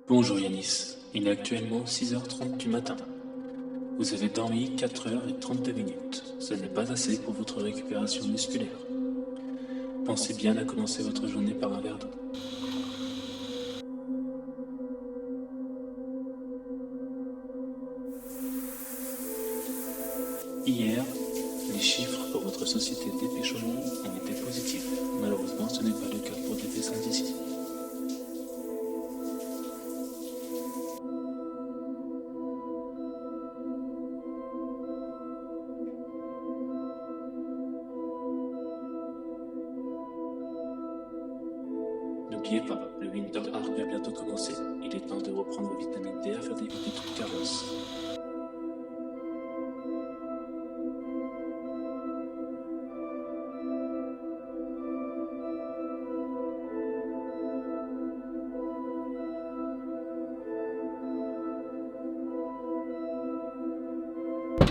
Bonjour Yanis, il est actuellement 6h30 du matin. Vous avez dormi 4h32 minutes. Ce n'est pas assez pour votre récupération musculaire. Pensez bien à commencer votre journée par un verre d'eau. Hier, les chiffres pour votre société Dépêchement ont été positifs. Malheureusement, ce n'est pas le cas pour DP5 d'ici. N'oubliez pas, le Winter Arc va bientôt commencer. Il est temps de reprendre vos vitamines D afin d'éviter toute carence.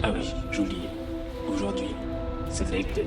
Ah oui, j'oubliais. Aujourd'hui, c'est Leg Day.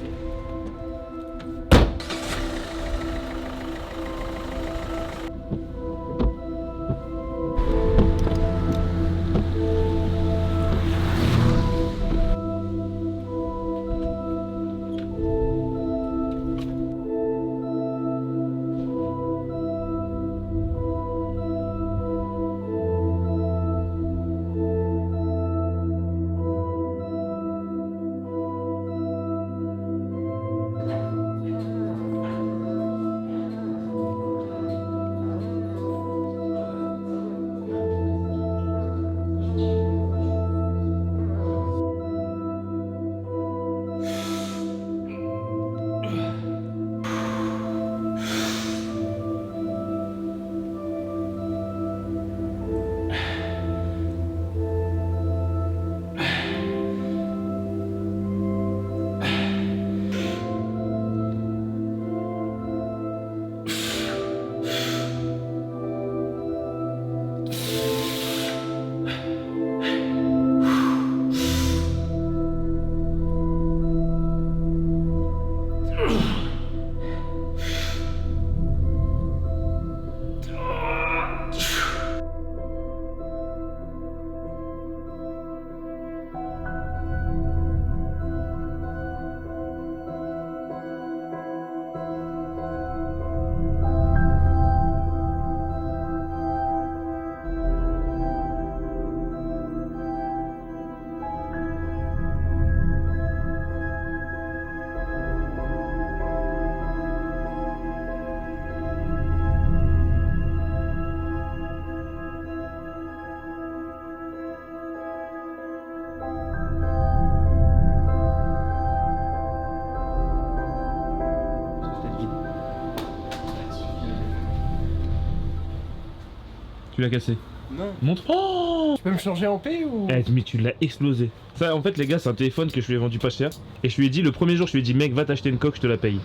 Tu l'as cassé. Non. Montre. Oh Tu peux me changer en paix ou... Eh, mais tu l'as explosé. Ça, en fait, les gars, c'est un téléphone que je lui ai vendu pas cher. Et je lui ai dit, le premier jour, je lui ai dit, mec, va t'acheter une coque, je te la paye.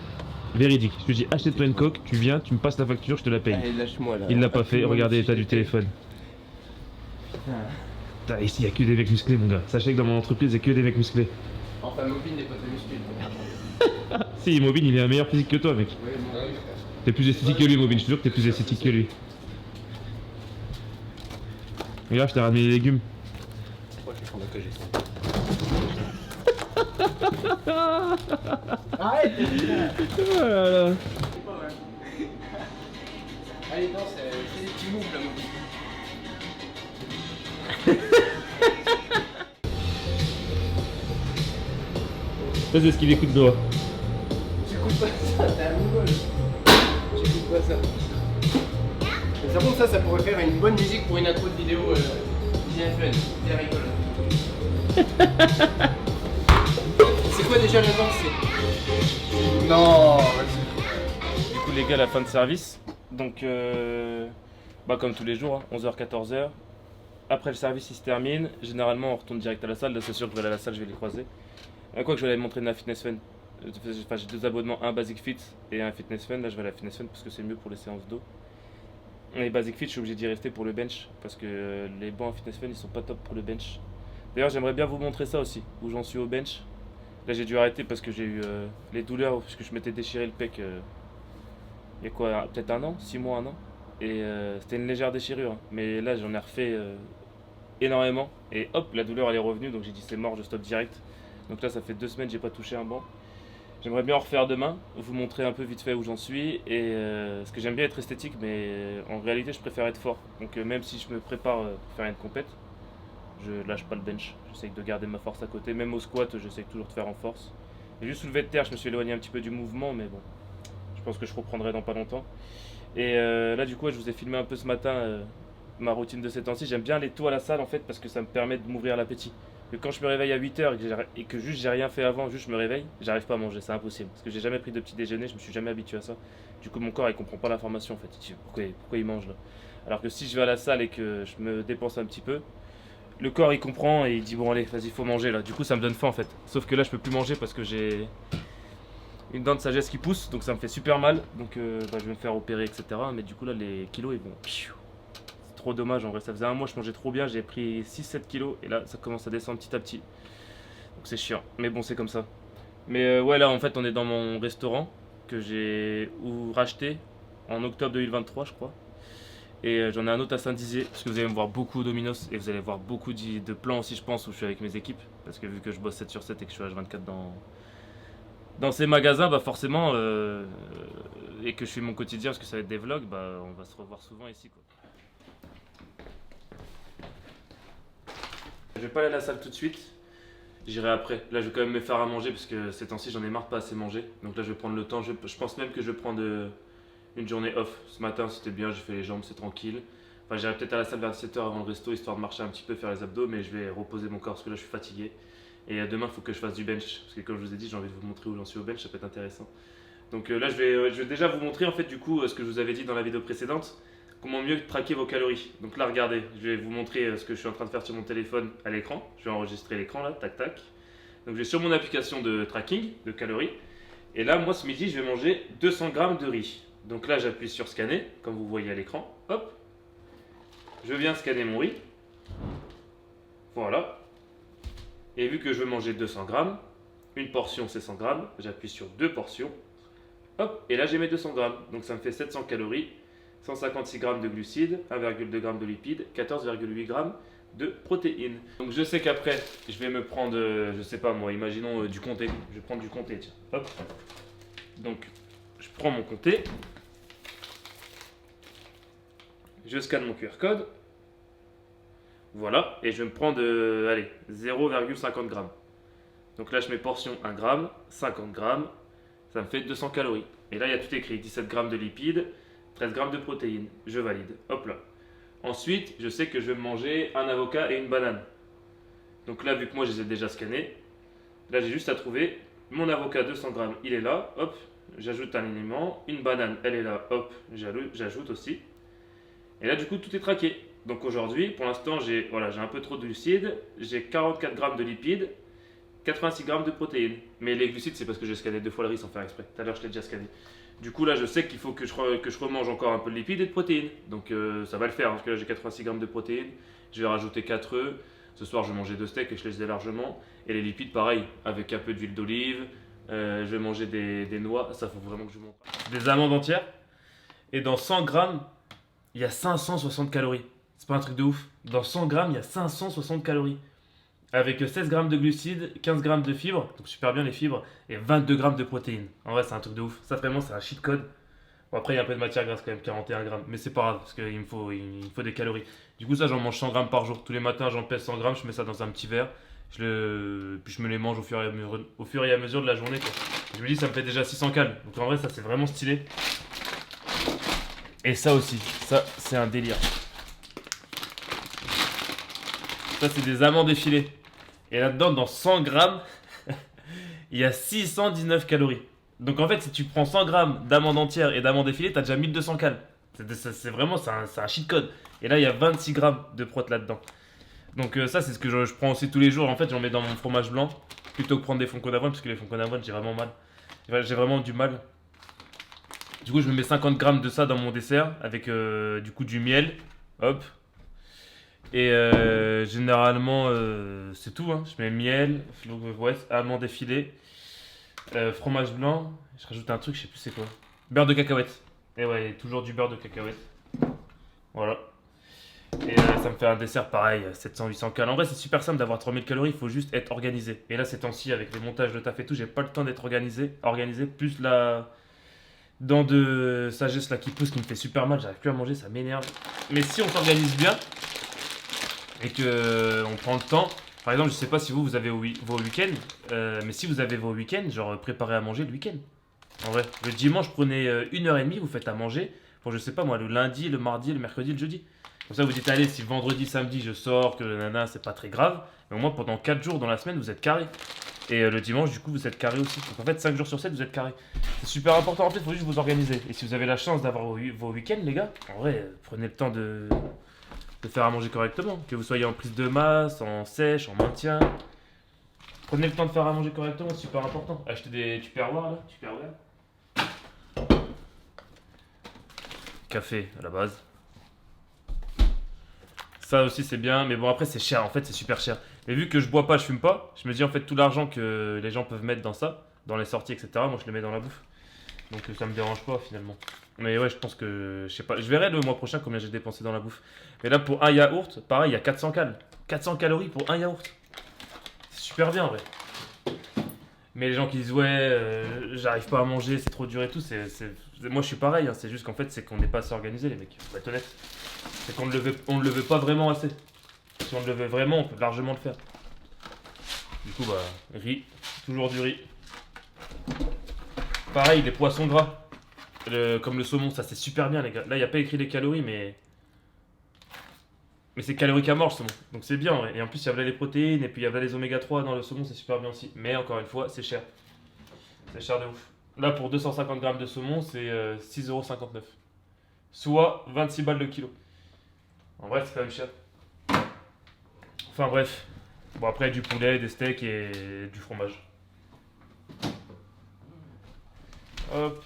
Véridique. Je lui ai dit, achète-toi une coque, tu viens, tu me passes la facture, je te la paye. Allez, lâche-moi là. Il l'a pas fait, regardez l'état du téléphone. Putain, ici, y a que des mecs musclés, mon gars. Sachez que dans mon entreprise, y a que des mecs musclés. Enfin, Mobile n'est pas très musclé. Si, Mobin, il est un meilleur physique que toi, mec. Ouais, bon, ouais. T'es plus esthétique que lui, Mobin. Je te jure que t'es plus esthétique que lui. Regarde, je t'ai ramené les légumes. Ouais, je suis que j'ai. Arrête. Oh là là. Allez, non, c'est des petits moves là, Mobile. Ça, c'est ce qu'il écoute de moi. J'écoute pas ça, t'es un mongol. J'écoute pas ça. Mais par contre, ça pourrait faire une bonne musique pour une intro de vidéo bien fun, bien rigolo. C'est quoi déjà le nom? C'est... Non, vas-y. Du coup, les gars, la fin de service. Donc, bah, comme tous les jours, hein, 11h, 14h. Après le service, il se termine. Généralement, on retourne direct à la salle. Là, c'est sûr que je vais aller à la salle, je vais les croiser. Quoi que je vais aller montrer de la Fitness Fun. Enfin, j'ai 2 abonnements, un Basic Fit et un Fitness Fun. Là, je vais à la Fitness Fun parce que c'est mieux pour les séances d'eau. Et Basic Fit, je suis obligé d'y rester pour le bench parce que les bancs en Fitness Fun, ils sont pas top pour le bench. D'ailleurs, j'aimerais bien vous montrer ça aussi, où j'en suis au bench. Là, j'ai dû arrêter parce que j'ai eu les douleurs, parce que je m'étais déchiré le pec il y a quoi, peut-être un an, 6 mois, un an. et c'était une légère déchirure, hein. Mais là j'en ai refait énormément et hop, la douleur elle est revenue, donc j'ai dit c'est mort, je stoppe direct. Donc là ça fait 2 semaines j'ai pas touché un banc. J'aimerais bien en refaire demain, vous montrer un peu vite fait où j'en suis et parce que j'aime bien être esthétique, mais en réalité je préfère être fort. Donc même si je me prépare pour faire une compète, je lâche pas le bench, j'essaye de garder ma force à côté, même au squat j'essaye toujours de faire en force. Et juste soulevé de terre, je me suis éloigné un petit peu du mouvement, mais bon, je pense que je reprendrai dans pas longtemps. Et là du coup je vous ai filmé un peu ce matin ma routine de ces temps-ci. J'aime bien aller tôt à la salle en fait parce que ça me permet de m'ouvrir l'appétit. Que quand je me réveille à 8h et que juste j'ai rien fait avant, juste je me réveille, j'arrive pas à manger, c'est impossible. Parce que j'ai jamais pris de petit déjeuner, je me suis jamais habitué à ça. Du coup mon corps il comprend pas l'information en fait, il dit pourquoi il mange là. Alors que si je vais à la salle et que je me dépense un petit peu, le corps il comprend et il dit bon allez vas-y faut manger là. Du coup ça me donne faim en fait. Sauf que là je peux plus manger parce que j'ai une dent de sagesse qui pousse, donc ça me fait super mal. Donc je vais me faire opérer etc. Mais du coup là les kilos ils vont... C'est trop dommage en vrai, ça faisait un mois je mangeais trop bien, j'ai pris 6-7 kilos et là ça commence à descendre petit à petit. Donc c'est chiant, mais bon c'est comme ça. Mais ouais là en fait on est dans mon restaurant que j'ai racheté en octobre 2023 je crois. Et j'en ai un autre à Saint-Dizier, parce que vous allez me voir beaucoup au Dominos et vous allez voir beaucoup de plans aussi je pense où je suis avec mes équipes. Parce que vu que je bosse 7 sur 7 et que je suis H24 dans ces magasins, bah forcément, et que je suis mon quotidien parce que ça va être des vlogs, bah on va se revoir souvent ici quoi. Je vais pas aller à la salle tout de suite, j'irai après. Là je vais quand même me faire à manger parce que ces temps-ci j'en ai marre de pas assez manger. Donc là je vais prendre le temps, je pense même que je vais prendre une journée off. Ce matin c'était bien, j'ai fait les jambes, c'est tranquille. Enfin j'irai peut-être à la salle vers 17h avant le resto histoire de marcher un petit peu, faire les abdos, mais je vais reposer mon corps parce que là je suis fatigué. Et demain il faut que je fasse du bench, parce que comme je vous ai dit j'ai envie de vous montrer où j'en suis au bench, ça peut être intéressant. Donc là je vais déjà vous montrer en fait du coup ce que je vous avais dit dans la vidéo précédente. Comment mieux traquer vos calories. Donc là regardez, je vais vous montrer ce que je suis en train de faire sur mon téléphone à l'écran. Je vais enregistrer l'écran là, tac tac. Donc je vais sur mon application de tracking de calories. Et là moi ce midi je vais manger 200 grammes de riz. Donc là j'appuie sur scanner, comme vous voyez à l'écran. Hop. Je viens scanner mon riz. Voilà. Et vu que je veux manger 200 grammes, une portion c'est 100 grammes, j'appuie sur 2 portions. Hop, et là j'ai mes 200 grammes. Donc ça me fait 700 calories. 156 g de glucides, 1,2 g de lipides, 14,8 g de protéines. Donc je sais qu'après, je vais me prendre, je sais pas moi, imaginons du comté. Je vais prendre du comté, tiens. Hop. Donc je prends mon comté. Je scanne mon QR code. Voilà. Et je vais me prendre, allez, 0,50 g. Donc là je mets portion 1 g, 50 g. Ça me fait 200 calories. Et là il y a tout écrit, 17 g de lipides, 13 g de protéines, je valide, hop là. Ensuite, je sais que je vais manger un avocat et une banane. Donc là, vu que moi je les ai déjà scannés, là j'ai juste à trouver mon avocat 200 g, il est là, hop, j'ajoute un aliment, une banane, elle est là, hop, j'ajoute aussi. Et là du coup tout est traqué. Donc aujourd'hui, pour l'instant, j'ai un peu trop de glucides, j'ai 44 g de lipides, 86 g de protéines. Mais les glucides, c'est parce que j'ai scanné 2 fois le riz sans faire exprès. Tout à l'heure, je l'ai déjà scanné. Du coup, là, je sais qu'il faut que je remange encore un peu de lipides et de protéines. Donc, ça va le faire, parce que là, j'ai 86 g de protéines. Je vais rajouter 4 œufs. Ce soir, je vais manger 2 steaks et je les ai largement. Et les lipides, pareil, avec un peu d'huile d'olive. Je vais manger des noix. Ça, faut vraiment que je montre. Des amandes entières. Et dans 100 g, il y a 560 calories. C'est pas un truc de ouf. Dans 100 g, il y a 560 calories. Avec 16 g de glucides, 15 g de fibres, donc super bien les fibres, et 22 g de protéines. En vrai, c'est un truc de ouf. Ça, vraiment, c'est un cheat code. Bon, après, il y a un peu de matière grasse quand même, 41 g, mais c'est pas grave, parce qu'il me faut des calories. Du coup, ça, j'en mange 100 g par jour. Tous les matins, j'en pèse 100 g, je mets ça dans un petit verre, puis je me les mange au fur et à mesure de la journée, quoi. Je me dis, ça me fait déjà 600 calories. Donc en vrai, ça, c'est vraiment stylé. Et ça aussi, ça, c'est un délire. Ça, c'est des amandes effilées. Et là-dedans, dans 100 grammes, il y a 619 calories. Donc en fait, si tu prends 100 grammes d'amandes entières et d'amandes effilées, t'as déjà 1200 calories. C'est vraiment, c'est un cheat code. Et là, il y a 26 grammes de prot là-dedans. Donc ça, c'est ce que je prends aussi tous les jours. En fait, j'en mets dans mon fromage blanc plutôt que prendre des flocons d'avoine, parce que les flocons d'avoine, j'ai vraiment mal. J'ai vraiment du mal. Du coup, je me mets 50 grammes de ça dans mon dessert avec du coup du miel. Hop. Et généralement, c'est tout, hein. Je mets miel, amandes effilées, fromage blanc. Je rajoute un truc, je sais plus c'est quoi. Beurre de cacahuète. Et ouais, toujours du beurre de cacahuète. Voilà. Et ça me fait un dessert pareil, 700-800 calories. En vrai, c'est super simple d'avoir 3000 calories, il faut juste être organisé. Et là, ces temps-ci, avec les montages de taf et tout, j'ai pas le temps d'être organisé. Plus la dent de sagesse là qui pousse, qui me fait super mal, j'arrive plus à manger, ça m'énerve. Mais si on s'organise bien et que on prend le temps, par exemple, je sais pas si vous avez vos week-ends, mais si vous avez vos week-ends, genre préparez à manger le week-end. En vrai, le dimanche, prenez 1h30, vous faites à manger pour, je sais pas moi, le lundi, le mardi, le mercredi, le jeudi. Comme ça, vous dites, allez, si vendredi, samedi, je sors, que nana, c'est pas très grave. Mais au moins, pendant 4 jours dans la semaine, vous êtes carré. Et le dimanche, du coup, vous êtes carré aussi. Donc en fait, 5 jours sur 7, vous êtes carré. C'est super important. En fait, il faut juste vous organiser. Et si vous avez la chance d'avoir vos week-ends, les gars, en vrai, prenez le temps de faire à manger correctement. Que vous soyez en prise de masse, en sèche, en maintien. Prenez le temps de faire à manger correctement, c'est super important. Achetez des Tupperware là, Tupperware. Café à la base. Ça aussi c'est bien, mais bon après c'est cher, en fait c'est super cher. Mais vu que je bois pas, je fume pas, je me dis en fait tout l'argent que les gens peuvent mettre dans ça, dans les sorties etc, moi je le mets dans la bouffe. Donc ça me dérange pas finalement. Mais ouais je pense que, je sais pas, je verrai le mois prochain combien j'ai dépensé dans la bouffe. Mais là pour un yaourt, pareil il y a 400 calories. 400 calories pour un yaourt. C'est super bien en vrai. Mais les gens qui disent ouais j'arrive pas à manger, c'est trop dur et tout, moi je suis pareil, hein. C'est juste qu'en fait c'est qu'on n'est pas assez organisé les mecs, faut être honnête. C'est qu'on ne le veut pas vraiment assez. Si on le veut vraiment, on peut largement le faire. Du coup bah riz, toujours du riz. Pareil les poissons gras, comme le saumon, ça c'est super bien les gars. Là il n'y a pas écrit les calories mais c'est calorique à mort le saumon, donc c'est bien ouais. Et en plus il y a les protéines et puis il y a les oméga 3 dans le saumon, c'est super bien aussi. Mais encore une fois c'est cher. C'est cher de ouf. Là pour 250 grammes de saumon c'est 6,59€. Soit 26 balles le kilo. En vrai c'est quand même cher. Enfin bref. Bon après du poulet, des steaks et du fromage. Hop.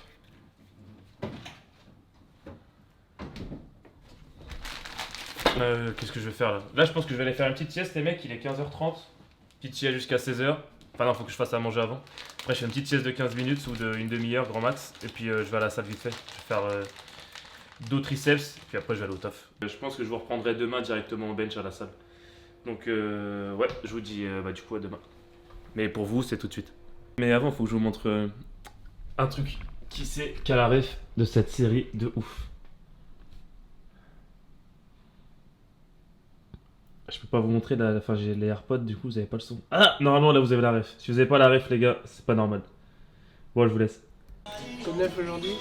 Qu'est-ce que je vais faire là? Là je pense que je vais aller faire une petite sieste les mecs, il est 15h30. Petite sieste jusqu'à 16h. Enfin non, faut que je fasse à manger avant. Après je fais une petite sieste de 15 minutes ou d'une demi-heure grand max. Et puis je vais à la salle vite fait. Je vais faire dos triceps. Puis après je vais aller au taf. Je pense que je vous reprendrai demain directement au bench à la salle. Donc ouais, je vous dis du coup à demain. Mais pour vous c'est tout de suite. Mais avant faut que je vous montre un truc. Qui c'est qui a la ref de cette série de ouf? Je peux pas vous montrer la. Enfin, j'ai les AirPods, du coup, vous avez pas le son. Ah, normalement, là, vous avez la ref. Si vous avez pas la ref, les gars, c'est pas normal. Bon, je vous laisse. Comme neuf aujourd'hui.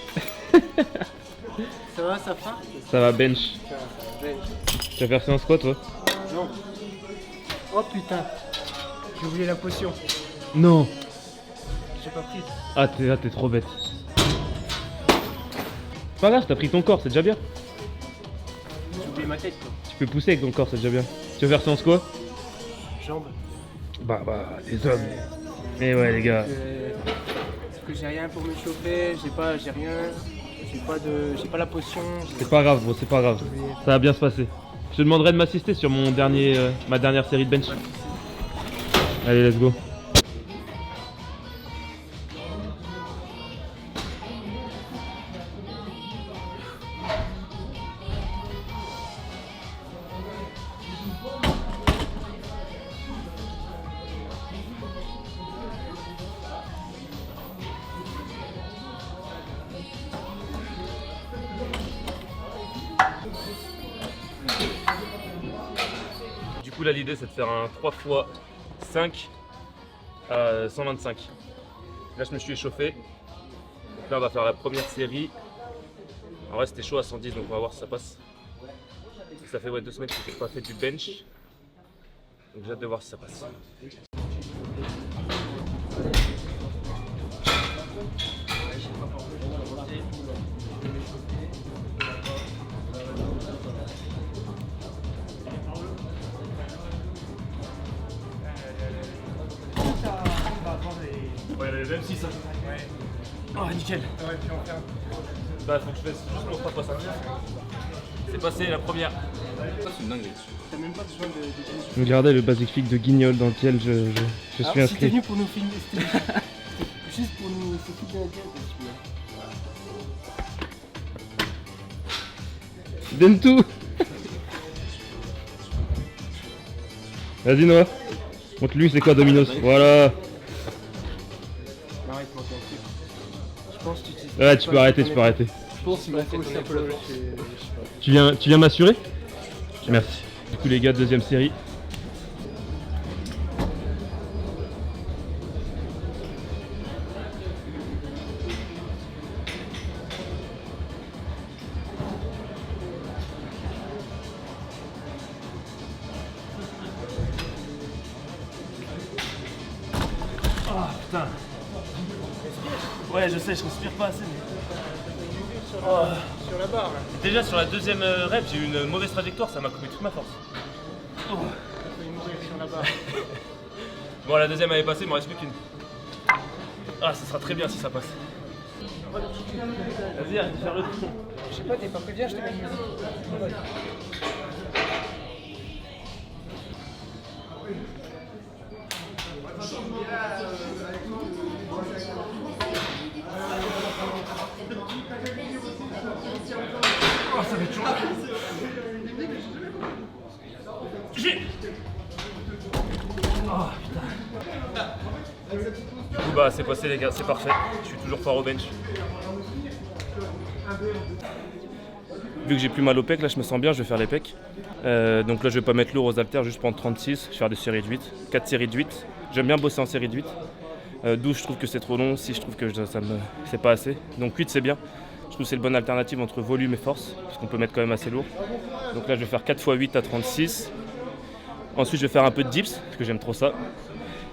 Ça va, ça fera? Ça va, bench. Ça va, bench. Tu vas faire séance quoi, toi? Non. Oh putain. J'ai oublié la potion. Non. J'ai pas pris. Ah, t'es trop bête. Pas grave, t'as pris ton corps, c'est déjà bien. J'ai oublié ma tête, quoi. Tu peux pousser avec ton corps, c'est déjà bien. Tu veux faire séance quoi? Jambes. Bah, les hommes. Mais ouais, les gars. Parce que j'ai rien pour me chauffer, j'ai rien. J'ai pas la potion. C'est pas grave, bro, c'est pas grave. Ça va bien se passer. Je te demanderai de m'assister sur ma dernière série de bench. Allez, let's go. Du coup là l'idée c'est de faire un 3x5 à 125. Là je me suis échauffé. Donc là on va faire la première série. En vrai c'était chaud à 110 donc on va voir si ça passe. Ça fait 2 semaines que j'ai pas fait du bench. Donc j'ai hâte de voir si ça passe. Ouais, même si ça. Ouais. Oh, nickel. Ouais, puis on ferme. Bah, faut que je fasse juste mon 3x5. C'est passé la première. Ça, c'est une dinguerie. T'as même pas besoin de. Regardez le basic flic de Guignol dans lequel je suis Si t'es inscrit. venu pour nous filmer, c'était juste pour nous s'occuper de la gueule. Donne tout. Vas-y Noah. Montre-lui c'est quoi Domino's. Voilà. Arrête, moi, t'es un truc. Je pense que tu t'y- Ouais, tu peux arrêter, tu peux arrêter. Je pense qu'il m'a fait aussi un peu la porte. Tu viens m'assurer? Merci. Du coup les gars, deuxième série. Ah putain. Ouais, je sais, je respire pas assez. Sur la barre là. Déjà sur la deuxième rep, j'ai eu une mauvaise trajectoire, ça m'a coupé toute ma force. Il faut y mourir sur la barre. Bon, la deuxième elle est passée, il m'en reste plus qu'une. Ah, ça sera très bien si ça passe. Vas-y, arrête de faire le con. Je sais pas, t'es pas prévenu, je t'ai mis. Du coup, bah, c'est passé, les gars, c'est parfait. Je suis toujours fort au bench. Vu que j'ai plus mal au pec, là je me sens bien, je vais faire les pecs. Donc là je vais pas mettre lourd aux haltères, juste prendre 36, je vais faire des séries de 8, 4 séries de 8. J'aime bien bosser en série de 8. 12 je trouve que c'est trop long, 6 je trouve que c'est pas assez. Donc 8 c'est bien. Je trouve que c'est une bonne alternative entre volume et force, parce qu'on peut mettre quand même assez lourd. Donc là je vais faire 4 x 8 à 36. Ensuite je vais faire un peu de dips, parce que j'aime trop ça.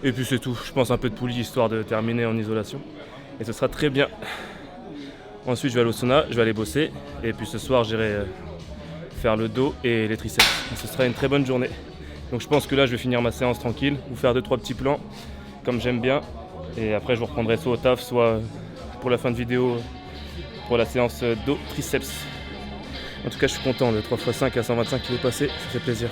Et puis c'est tout, je pense un peu de poulie histoire de terminer en isolation. Et ce sera très bien. Ensuite je vais aller au sauna, je vais aller bosser. Et puis ce soir j'irai faire le dos et les triceps. Et ce sera une très bonne journée. Donc je pense que là je vais finir ma séance tranquille, vous faire 2-3 petits plans comme j'aime bien. Et après je vous reprendrai soit au taf, soit pour la fin de vidéo pour la séance dos triceps. En tout cas je suis content, le 3x5 à 125 il est passé, ça fait plaisir.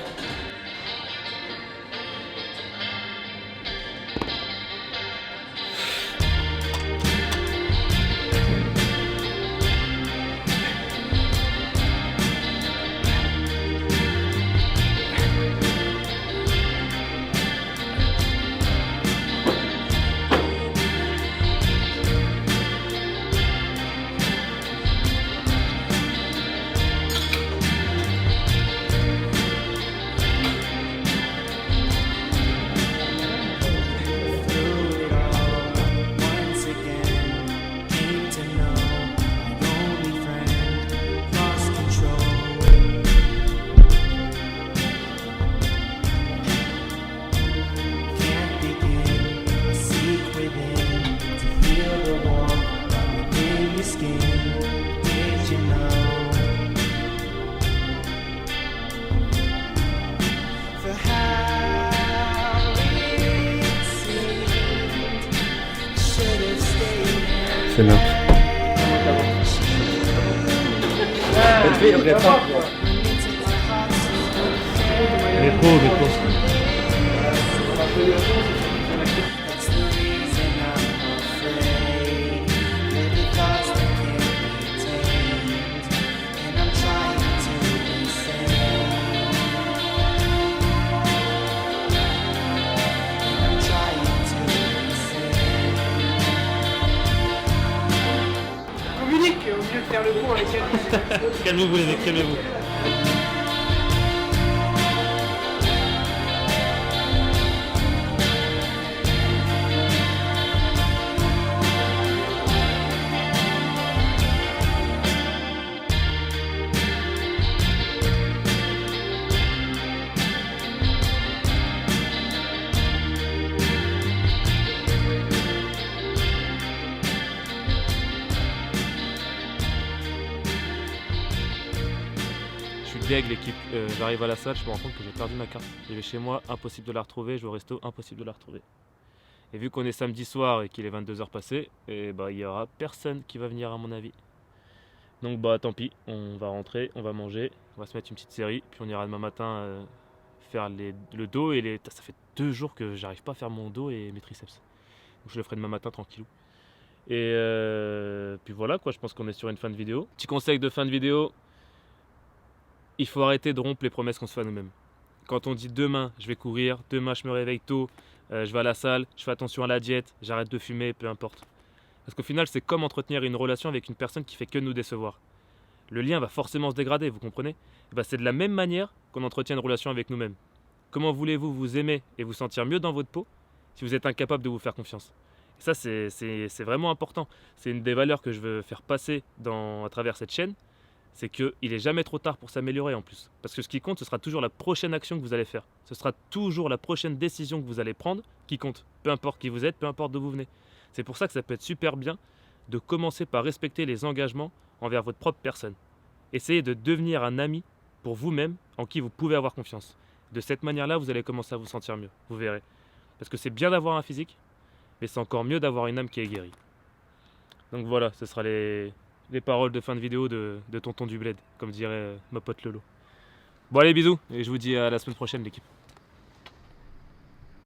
C'est bien. Métro. That's the reason I'm afraid. You're the thoughts that can't be tamed, and I'm trying to be sane. And I'm trying to be sane. Communique au lieu de faire le con avec elle. Calmez-vous les mecs, calmez-vous. Deg l'équipe, j'arrive à la salle, je me rends compte que j'ai perdu ma carte. Je vais chez moi, impossible de la retrouver, je vais au resto, impossible de la retrouver. Et vu qu'on est samedi soir et qu'il est 22h passé, et bah il y aura personne qui va venir à mon avis. Donc bah tant pis, on va rentrer, on va manger, on va se mettre une petite série, puis on ira demain matin faire le dos et les. Ça fait 2 jours que j'arrive pas à faire mon dos et mes triceps. Donc je le ferai demain matin tranquillou. Et puis voilà quoi, je pense qu'on est sur une fin de vidéo. Petit conseil de fin de vidéo. Il faut arrêter de rompre les promesses qu'on se fait à nous-mêmes. quand on dit demain je vais courir, demain je me réveille tôt, je vais à la salle, je fais attention à la diète, j'arrête de fumer, peu importe. Parce qu'au final, c'est comme entretenir une relation avec une personne qui fait que nous décevoir. Le lien va forcément se dégrader, vous comprenez? Et ben, c'est de la même manière qu'on entretient une relation avec nous-mêmes. Comment voulez-vous vous aimer et vous sentir mieux dans votre peau si vous êtes incapable de vous faire confiance? Et ça, c'est vraiment important. C'est une des valeurs que je veux faire passer à travers cette chaîne. C'est qu'il n'est jamais trop tard pour s'améliorer en plus. Parce que ce qui compte, ce sera toujours la prochaine action que vous allez faire. Ce sera toujours la prochaine décision que vous allez prendre qui compte. Peu importe qui vous êtes, peu importe d'où vous venez. C'est pour ça que ça peut être super bien de commencer par respecter les engagements envers votre propre personne. Essayez de devenir un ami pour vous-même en qui vous pouvez avoir confiance. De cette manière-là, vous allez commencer à vous sentir mieux. Vous verrez. Parce que c'est bien d'avoir un physique, mais c'est encore mieux d'avoir une âme qui est guérie. Donc voilà, ce sera les paroles de fin de vidéo de Tonton du Bled, comme dirait ma pote Lolo. Bon allez, bisous, et je vous dis à la semaine prochaine l'équipe.